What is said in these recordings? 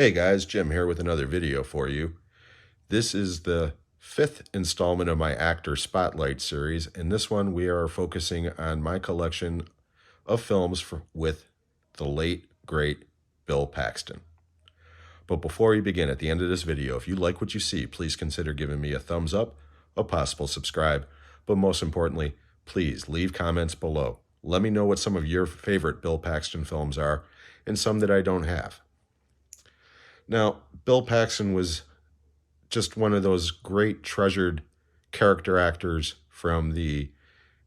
Hey guys, Jim here with another video for you. This is the fifth installment of my Actor Spotlight series. In this one, we are focusing on my collection of films with the late, great Bill Paxton. But before we begin, at the end of this video, if you like what you see, please consider giving me a thumbs up, a possible subscribe, but most importantly, please leave comments below. Let me know what some of your favorite Bill Paxton films are and some that I don't have. Now, Bill Paxton was just one of those great treasured character actors from the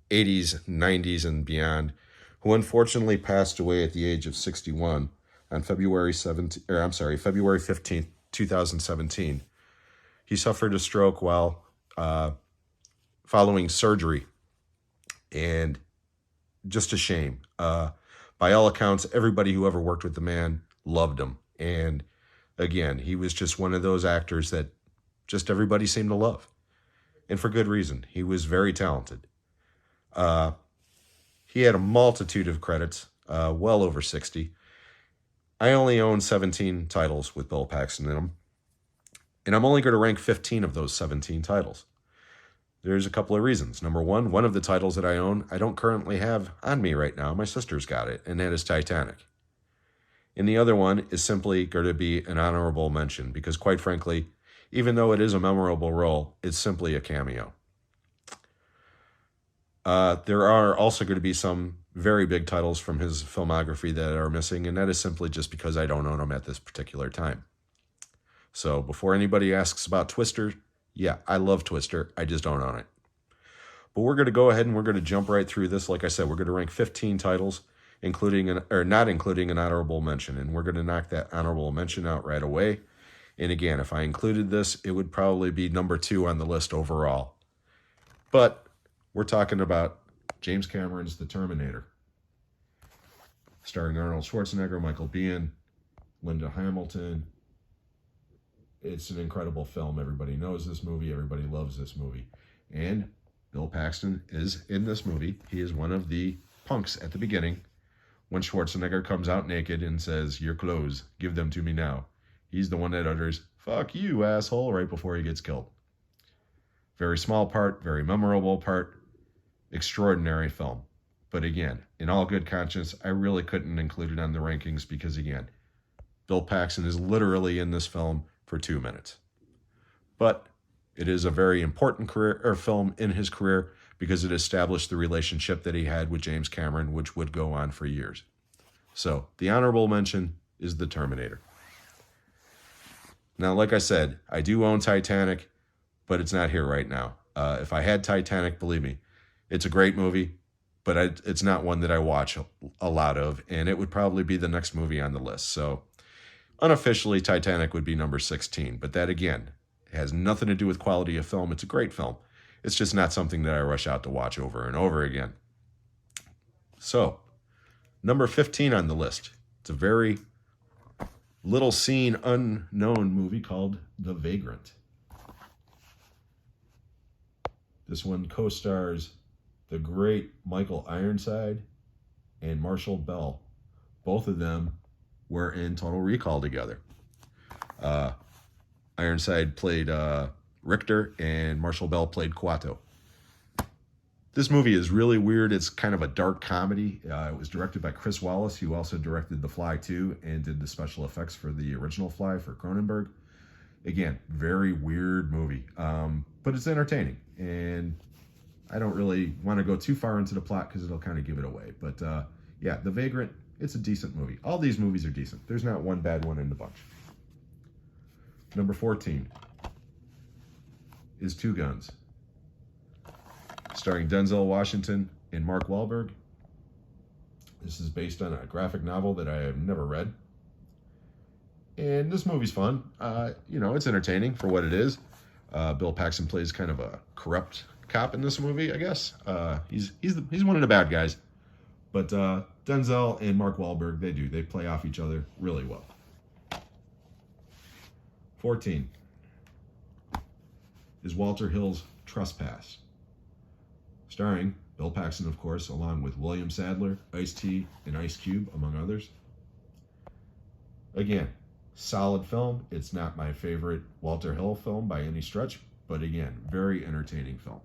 80s, 90s, and beyond, who unfortunately passed away at the age of 61 on February 15th, 2017. He suffered a stroke while following surgery, and just a shame. By all accounts, everybody who ever worked with the man loved him, and again, he was just one of those actors that just everybody seemed to love. And for good reason. He was very talented. He had a multitude of credits, well over 60. I only own 17 titles with Bill Paxton in them. And I'm only going to rank 15 of those 17 titles. There's a couple of reasons. Number one of the titles that I own, I don't currently have on me right now. My sister's got it, and that is Titanic. And the other one is simply going to be an honorable mention because, quite frankly, even though it is a memorable role, it's simply a cameo. There are also going to be some very big titles from his filmography that are missing, and that is simply just because I don't own them at this particular time. So before anybody asks about Twister, yeah, I love Twister. I just don't own it. But we're going to go ahead and we're going to jump right through this. Like I said, we're going to rank 15 titles, not including an honorable mention, and we're going to knock that honorable mention out right away. And again, if I included this, it would probably be number 2 on the list overall. But we're talking about James Cameron's The Terminator, starring Arnold Schwarzenegger, Michael Biehn, Linda Hamilton. It's an incredible film. Everybody knows this movie. Everybody loves this movie. And Bill Paxton is in this movie. He is one of the punks at the beginning when Schwarzenegger comes out naked and says, "Your clothes, give them to me now." He's the one that utters, "Fuck you, asshole," right before he gets killed. Very small part, very memorable part, extraordinary film. But again, in all good conscience, I really couldn't include it on the rankings because, again, Bill Paxton is literally in this film for 2 minutes. But it is a very important film in his career because it established the relationship that he had with James Cameron, which would go on for years. So the honorable mention is The Terminator. Now, like I said, I do own Titanic, but it's not here right now. If I had Titanic, believe me, it's a great movie, but it's not one that I watch a lot of, and it would probably be the next movie on the list. So unofficially, Titanic would be number 16, but that, again, has nothing to do with quality of film. It's a great film. It's just not something that I rush out to watch over and over again. So, number 15 on the list. It's a very little seen, unknown movie called The Vagrant. This one co-stars the great Michael Ironside and Marshall Bell. Both of them were in Total Recall together. Ironside played Richter, and Marshall Bell played Kuato. This movie is really weird. It's kind of a dark comedy. It was directed by Chris Wallace, who also directed The Fly 2 and did the special effects for the original Fly for Cronenberg. Again, very weird movie, but it's entertaining. And I don't really want to go too far into the plot because it'll kind of give it away. But yeah, The Vagrant, it's a decent movie. All these movies are decent. There's not one bad one in the bunch. Number 14 is Two Guns, starring Denzel Washington and Mark Wahlberg. This is based on a graphic novel that I have never read. And this movie's fun. It's entertaining for what it is. Bill Paxton plays kind of a corrupt cop in this movie, I guess. He's one of the bad guys. But Denzel and Mark Wahlberg, they play off each other really well. 14 is Walter Hill's Trespass, starring Bill Paxton, of course, along with William Sadler, Ice-T, and Ice Cube, among others. Again, Solid film. It's not my favorite Walter Hill film by any stretch, but again, very entertaining film.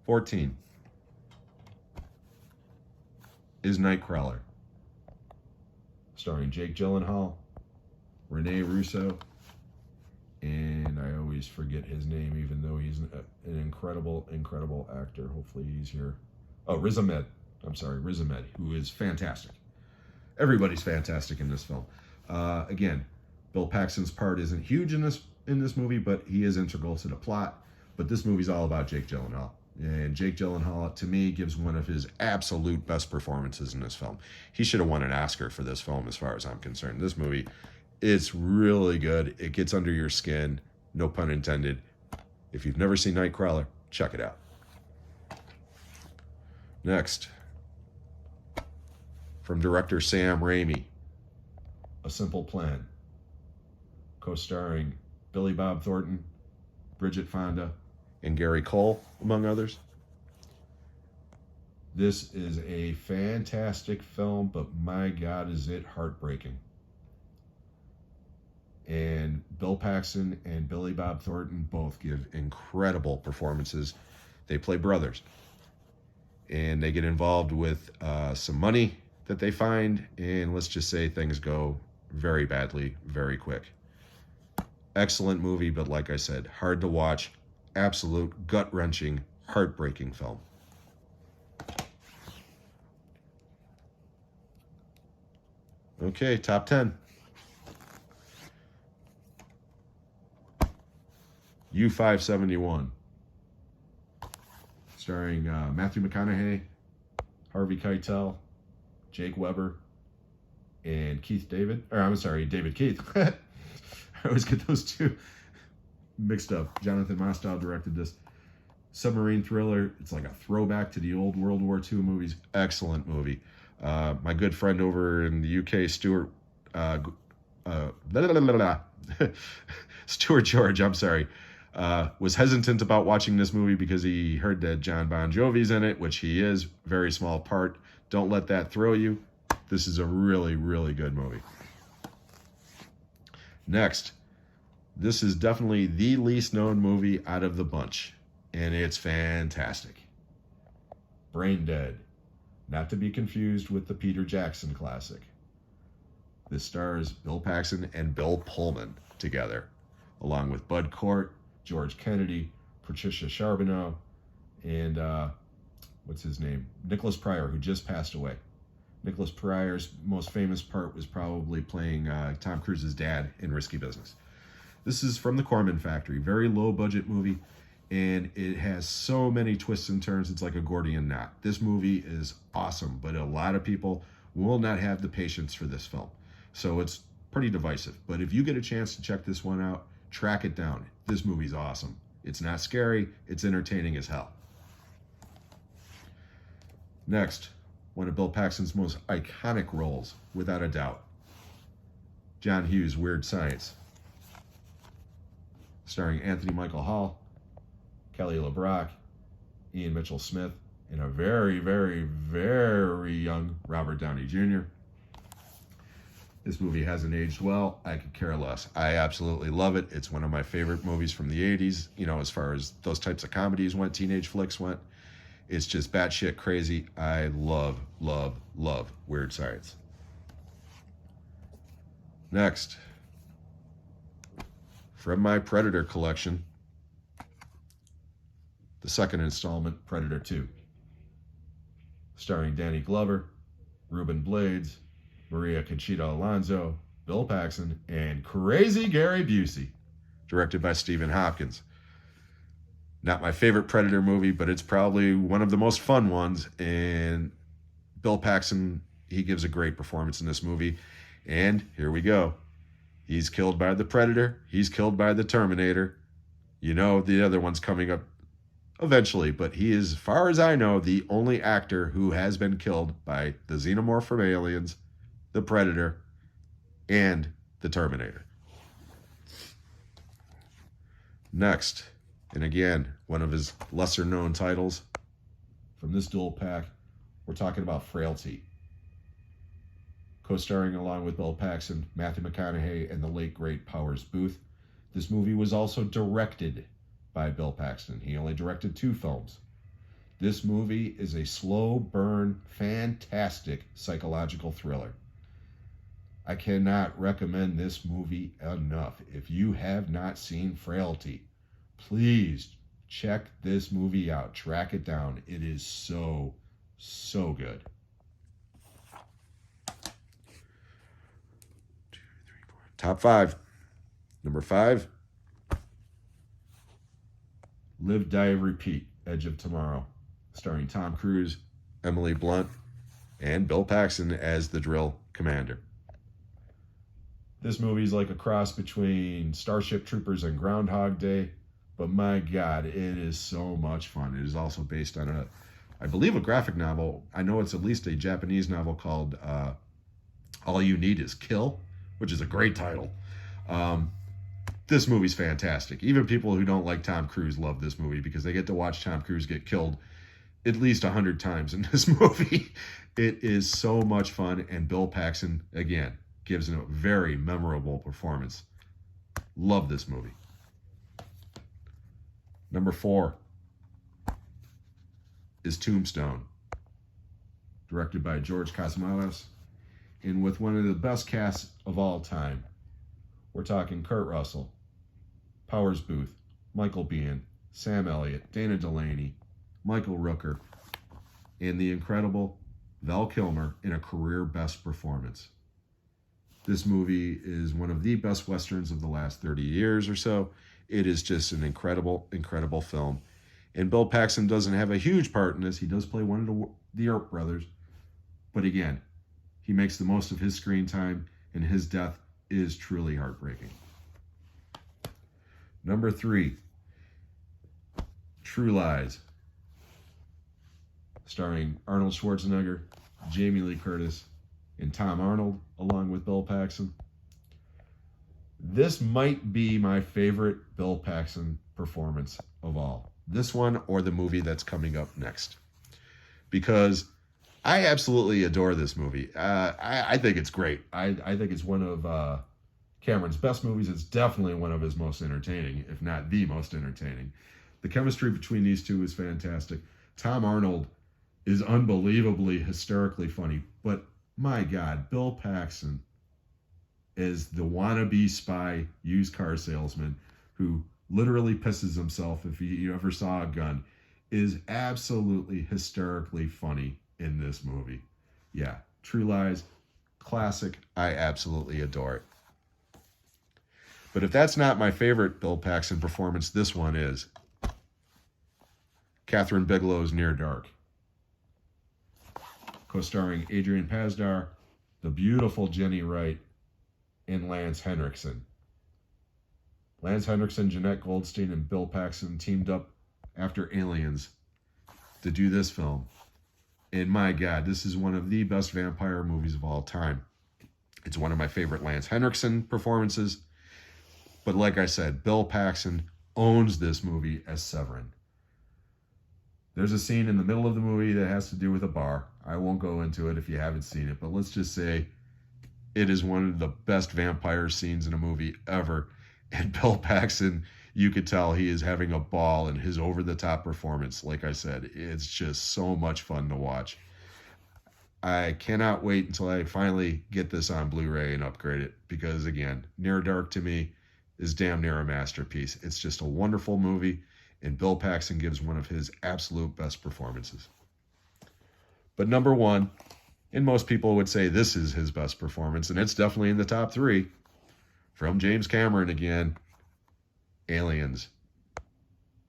14 is Nightcrawler, starring Jake Gyllenhaal, Rene Russo, and I always forget his name, even though he's an incredible, incredible actor. Hopefully he's here. Oh, Riz Ahmed. I'm sorry, Riz Ahmed, who is fantastic. Everybody's fantastic in this film. Again, Bill Paxton's part isn't huge in this movie, but he is integral to the plot. But this movie's all about Jake Gyllenhaal. And Jake Gyllenhaal, to me, gives one of his absolute best performances in this film. He should have won an Oscar for this film, as far as I'm concerned. This movie, it's really good. It gets under your skin, no pun intended. If you've never seen Nightcrawler, check it out. Next, from director Sam Raimi, A Simple Plan, co-starring Billy Bob Thornton, Bridget Fonda, and Gary Cole, among others. This is a fantastic film, but my God, is it heartbreaking. And Bill Paxton and Billy Bob Thornton both give incredible performances. They play brothers. And they get involved with some money that they find, and let's just say things go very badly, very quick. Excellent movie, but like I said, hard to watch. Absolute gut-wrenching, heartbreaking film. Okay, top 10. U-571. Starring Matthew McConaughey, Harvey Keitel, Jake Weber, and David Keith. I always get those two mixed up. Jonathan Mostow directed this submarine thriller. It's like a throwback to the old World War II movies. Excellent movie. My good friend over in the UK, Stuart, Stuart George, I'm sorry, was hesitant about watching this movie because he heard that John Bon Jovi's in it, which he is. Very small part. Don't let that throw you. This is a really, really good movie. Next, this is definitely the least known movie out of the bunch, and it's fantastic. Brain Dead, not to be confused with the Peter Jackson classic. This stars Bill Paxton and Bill Pullman together, along with Bud Cort, George Kennedy, Patricia Charbonneau, and what's his name? Nicholas Pryor, who just passed away. Nicholas Pryor's most famous part was probably playing Tom Cruise's dad in Risky Business. This is from the Corman Factory, very low budget movie, and it has so many twists and turns, it's like a Gordian knot. This movie is awesome, but a lot of people will not have the patience for this film. So it's pretty divisive. But if you get a chance to check this one out, track it down. This movie's awesome. It's not scary, it's entertaining as hell. Next, one of Bill Paxton's most iconic roles, without a doubt. John Hughes' Weird Science. Starring Anthony Michael Hall, Kelly LeBrock, Ian Mitchell Smith, and a very, very, very young Robert Downey Jr. This movie hasn't aged well. I could care less. I absolutely love it. It's one of my favorite movies from the 80s, you know, as far as those types of comedies went, teenage flicks went. It's just batshit crazy. I love, love, love Weird Science. Next, from my Predator collection, the second installment, Predator 2. Starring Danny Glover, Ruben Blades, Maria Conchita Alonso, Bill Paxton, and Crazy Gary Busey. Directed by Stephen Hopkins. Not my favorite Predator movie, but it's probably one of the most fun ones. And Bill Paxton, he gives a great performance in this movie. And here we go. He's killed by the Predator. He's killed by the Terminator. You know, the other one's coming up eventually, but he is, as far as I know, the only actor who has been killed by the Xenomorph from Aliens, the Predator, and the Terminator. Next, and again, one of his lesser known titles from this dual pack, we're talking about Frailty. co-starring along with Bill Paxton, Matthew McConaughey, and the late great Powers Booth. This movie was also directed by Bill Paxton. He only directed 2 films. This movie is a slow burn, fantastic psychological thriller. I cannot recommend this movie enough. If you have not seen Frailty, please check this movie out. Track it down. It is so, so good. 1, 2, 3, 4. Top 5. Number 5. Live, Die, Repeat, Edge of Tomorrow, starring Tom Cruise, Emily Blunt, and Bill Paxton as the drill commander. This movie is like a cross between Starship Troopers and Groundhog Day, but my God, it is so much fun. It is also based on I believe, a graphic novel. I know it's at least a Japanese novel called All You Need Is Kill, which is a great title. This movie's fantastic. Even people who don't like Tom Cruise love this movie because they get to watch Tom Cruise get killed at least 100 times in this movie. It is so much fun, and Bill Paxton, again, gives a very memorable performance. Love this movie. Number 4 is Tombstone, directed by George Cosmatos, and with one of the best casts of all time. We're talking Kurt Russell, Powers Booth, Michael Biehn, Sam Elliott, Dana Delaney, Michael Rooker, and the incredible Val Kilmer in a career best performance. This movie is one of the best Westerns of the last 30 years or so. It is just an incredible, incredible film. And Bill Paxton doesn't have a huge part in this. He does play one of the Earp brothers. But again, he makes the most of his screen time, and his death is truly heartbreaking. Number 3, True Lies, starring Arnold Schwarzenegger, Jamie Lee Curtis, and Tom Arnold, along with Bill Paxton. This might be my favorite Bill Paxton performance of all. This one or the movie that's coming up next. Because I absolutely adore this movie. I think it's great. I think it's one of Cameron's best movies. It's definitely one of his most entertaining, if not the most entertaining. The chemistry between these two is fantastic. Tom Arnold is unbelievably hysterically funny. But my God, Bill Paxton is the wannabe spy used car salesman who literally pisses himself if you ever saw a gun, is absolutely hysterically funny in this movie. Yeah, True Lies, classic. I absolutely adore it. But if that's not my favorite Bill Paxton performance, this one is. Catherine Bigelow's Near Dark, co-starring Adrian Pasdar, the beautiful Jenny Wright, and Lance Henriksen. Lance Henriksen, Jeanette Goldstein, and Bill Paxton teamed up after Aliens to do this film. And my God, this is one of the best vampire movies of all time. It's one of my favorite Lance Henriksen performances. But like I said, Bill Paxton owns this movie as Severin. There's a scene in the middle of the movie that has to do with a bar. I won't go into it if you haven't seen it, but let's just say it is one of the best vampire scenes in a movie ever. And Bill Paxton, you could tell he is having a ball in his over-the-top performance. Like I said, it's just so much fun to watch. I cannot wait until I finally get this on Blu-ray and upgrade it because, again, Near Dark to me is damn near a masterpiece. It's just a wonderful movie, and Bill Paxton gives one of his absolute best performances. But number 1, and most people would say this is his best performance, and it's definitely in the top 3, from James Cameron again, Aliens,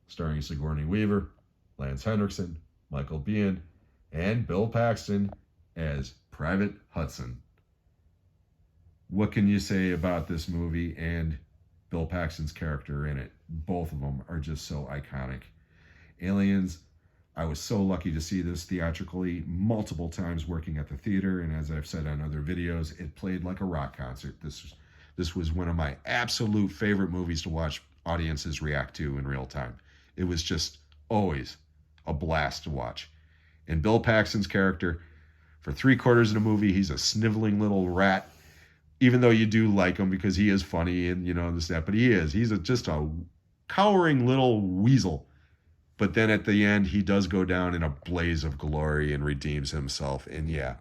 starring Sigourney Weaver, Lance Henriksen, Michael Biehn, and Bill Paxton as Private Hudson. What can you say about this movie and Bill Paxton's character in it? Both of them are just so iconic. Aliens, I was so lucky to see this theatrically multiple times working at the theater, and as I've said on other videos, it played like a rock concert. This was one of my absolute favorite movies to watch audiences react to in real time. It was just always a blast to watch. And Bill Paxton's character For 3/4 of the movie, he's a sniveling little rat, even though you do like him because he is funny and, this, that. But he's just a cowering little weasel. But then at the end, he does go down in a blaze of glory and redeems himself. And yeah,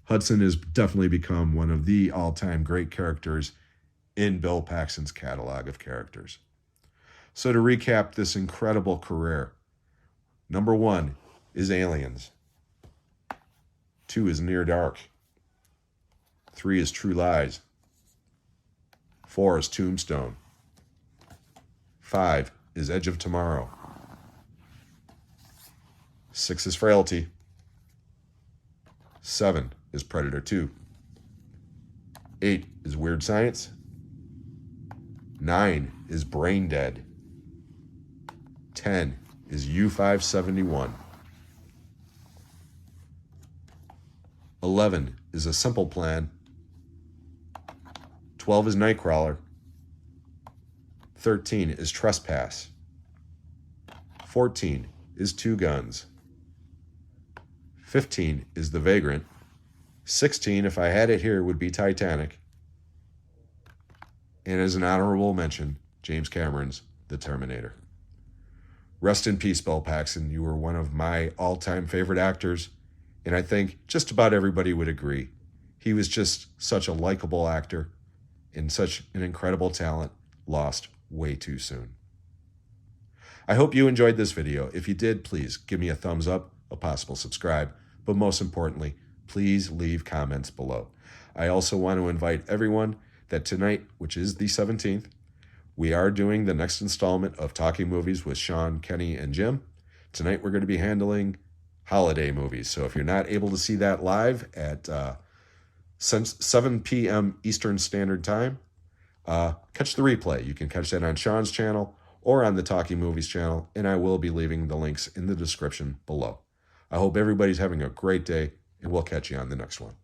Hudson has definitely become one of the all-time great characters in Bill Paxton's catalog of characters. So to recap this incredible career, number 1 is Aliens. 2 is Near Dark. 3 is True Lies. 4 is Tombstone. 5 is Edge of Tomorrow. 6 is Frailty. 7 is Predator 2. 8 is Weird Science. 9 is Brain Dead. 10 is U-571. 11 is A Simple Plan. 12 is Nightcrawler. 13 is Trespass. 14 is Two Guns. 15 is The Vagrant. 16, if I had it here, would be Titanic. And as an honorable mention, James Cameron's The Terminator. Rest in peace, Bill Paxton. You were one of my all-time favorite actors, and I think just about everybody would agree. He was just such a likable actor and such an incredible talent, lost way too soon. I hope you enjoyed this video. If you did, please give me a thumbs up, a possible subscribe, but most importantly, please leave comments below. I also want to invite everyone that tonight, which is the 17th, we are doing the next installment of Talking Movies with Sean, Kenny, and Jim. Tonight we're going to be handling holiday movies. So if you're not able to see that live at 7 p.m. Eastern Standard Time, catch the replay. You can catch that on Sean's channel or on the Talking Movies channel, and I will be leaving the links in the description below. I hope everybody's having a great day, and we'll catch you on the next one.